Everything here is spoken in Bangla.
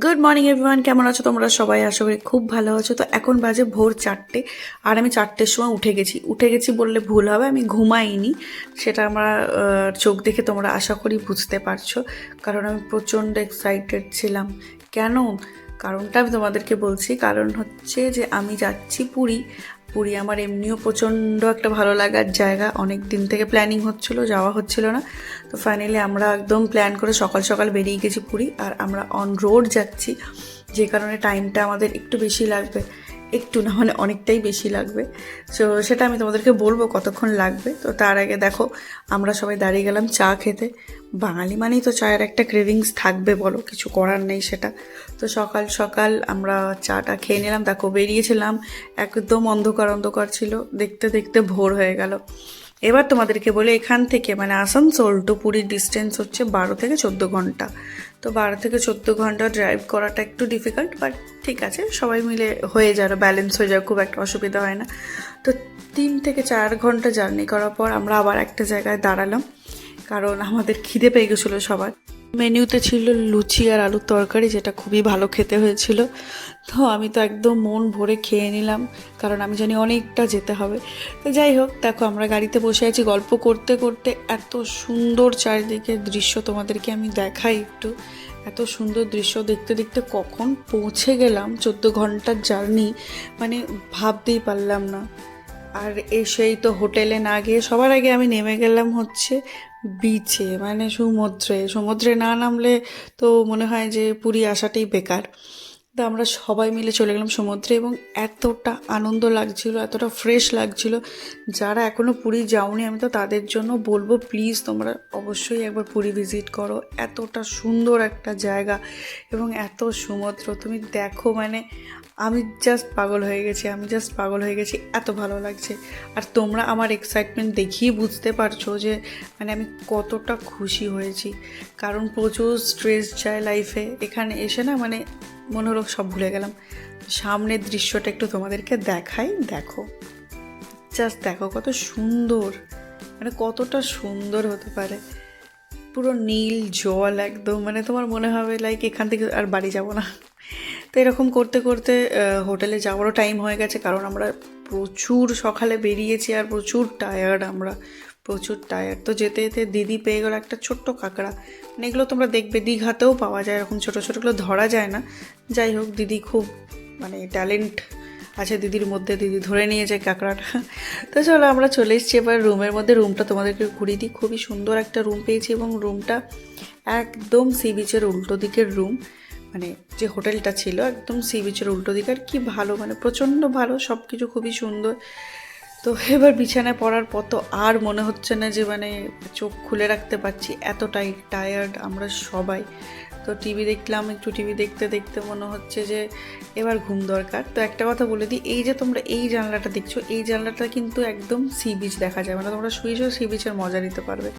গুড মর্নিং এভরিওয়ান, কেমন আছো তোমরা সবাই? আশা করি খুব ভালো আছো। তো এখন বাজে ভোর 4টে, আর আমি 4টের সময় উঠে গেছি বললে ভুল হবে, আমি ঘুমাইনি। সেটা আমরা চোখ দেখে তোমরা আশা করি বুঝতে পারছো, কারণ আমি প্রচণ্ড এক্সাইটেড ছিলাম। কেন? কারণটা আমি তোমাদেরকে বলছি। কারণ হচ্ছে যে আমি যাচ্ছি পুরী। পুরী আমার এমনিও প্রচণ্ড একটা ভালো লাগার জায়গা, অনেক দিন থেকে প্ল্যানিং হচ্ছিলো, যাওয়া হচ্ছিল না। তো ফাইনালি আমরা একদম প্ল্যান করে সকাল সকাল বেরিয়ে গেছি পুরী, আর আমরা অন রোড যাচ্ছি, যে কারণে টাইমটা আমাদের একটু বেশি লাগবে। একটু না, মানে অনেকটাই বেশি লাগবে। তো সেটা আমি তোমাদেরকে বলবো কতক্ষণ লাগবে। তো তার আগে দেখো, আমরা সবাই দাঁড়িয়ে গেলাম চা খেতে। বাঙালি মানেই তো চায়ের একটা ক্রেভিংস থাকবে, বলো, কিছু করার নেই সেটা। তো সকাল সকাল আমরা চাটা খেয়ে নিলাম। দেখো বেরিয়েছিলাম, একদম অন্ধকার অন্ধকার ছিল, দেখতে দেখতে ভোর হয়ে গেল। এবার তোমাদেরকে বলে, এখান থেকে মানে আসানসোল টু পুরীর ডিস্টেন্স হচ্ছে 12 থেকে 14 ঘন্টা। তো 12 থেকে 14 ঘন্টা ড্রাইভ করাটা একটু ডিফিকাল্ট, বাট ঠিক আছে, সবাই মিলে হয়ে যাবে, ব্যালেন্স হয়ে যাবে, খুব একটা অসুবিধা হয় না। তো 3 থেকে 4 ঘন্টা জার্নি করার পর আমরা আবার একটা জায়গায় দাঁড়ালাম, কারণ আমাদের খিদে পেয়ে গেছিলো সবার। মেনুতে ছিল লুচি আর আলুর তরকারি, যেটা খুবই ভালো খেতে হয়েছিল। তো আমি তো একদম মন ভরে খেয়ে নিলাম, কারণ আমি জানি অনেকটা যেতে হবে। তো যাই হোক, দেখো আমরা গাড়িতে বসে আছি গল্প করতে করতে। এত সুন্দর চারিদিকের দৃশ্য, তোমাদেরকে আমি দেখাই একটু। এত সুন্দর দৃশ্য দেখতে দেখতে কখন পৌঁছে গেলাম, 14 ঘন্টার জার্নি, মানে ভাবতেই পারলাম না। আর সেই তো হোটেলে না গিয়ে সবার আগে আমি নেমে গেলাম হচ্ছে বিচে, মানে সমুদ্রে না নামলে তো মনে হয় যে পুরী আসাটাই বেকার। তো আমরা সবাই মিলে চলে গেলাম সমুদ্রে, এবং এতটা আনন্দ লাগছিল, এতটা ফ্রেশ লাগছিল। যারা এখনও পুরী যাওনি, আমি তো তাদের জন্য বলবো, প্লিজ তোমরা অবশ্যই একবার পুরী ভিজিট করো। এতটা সুন্দর একটা জায়গা এবং এত সমুদ্র, তুমি দেখো, মানে আমি জাস্ট পাগল হয়ে গেছি, এত ভালো লাগছে। আর তোমরা আমার এক্সাইটমেন্ট দেখিয়ে বুঝতে পারছো যে মানে আমি কতটা খুশি হয়েছি। কারণ প্রচুর স্ট্রেস যায় লাইফে, এখানে এসে না মানে মনে হলো সব ভুলে গেলাম। সামনের দৃশ্যটা একটু তোমাদেরকে দেখাই, দেখো, জাস্ট দেখো কত সুন্দর, মানে কতটা সুন্দর হতে পারে। পুরো নীল জল একদম, মানে তোমার মনে হবে লাইক এখান থেকে আর বাড়ি যাব না। তো এরকম করতে করতে হোটেলে যাওয়ারও টাইম হয়ে গেছে, কারণ আমরা প্রচুর সকালে বেরিয়েছি আর প্রচুর টায়ার্ড। তো যেতে যেতে দিদি পেয়ে গেল একটা ছোট্ট কাঁকড়া, মানে এগুলো তোমরা দেখবে দীঘাতেও পাওয়া যায়, এরকম ছোটো ছোটোগুলো ধরা যায় না। যাই হোক, দিদি খুব মানে ট্যালেন্ট আছে দিদির মধ্যে, দিদি ধরে নিয়ে যায় কাঁকড়াটা। তো চলো আমরা চলে এসেছি এবার রুমের মধ্যে। রুমটা তোমাদেরকে ঘুরিয়ে দিই, খুবই সুন্দর একটা রুম পেয়েছি, এবং রুমটা একদম সি বিচের উল্টো দিকের রুম। মানে যে হোটেলটা ছিল একদম সি বিচের উল্টো দিকে, আর কি ভালো, মানে প্রচণ্ড ভালো, সব কিছু খুবই সুন্দর। তো এবার বিছানায় পড়ার পর তো আর মনে হচ্ছে না যে মানে চোখ খুলে রাখতে পারছি, এতটাই টায়ার্ড আমরা সবাই। তো টিভি দেখলাম, একটু টিভি দেখতে দেখতে মনে হচ্ছে যে এবার ঘুম দরকার। তো একটা কথা বলে দিই, এই যে তোমরা এই জানলাটা দেখছো, এই জানলাটা কিন্তু একদম সি বিচ দেখা যায়, মানে তোমরা শুয়ে সি বিচের মজা নিতে পারবে।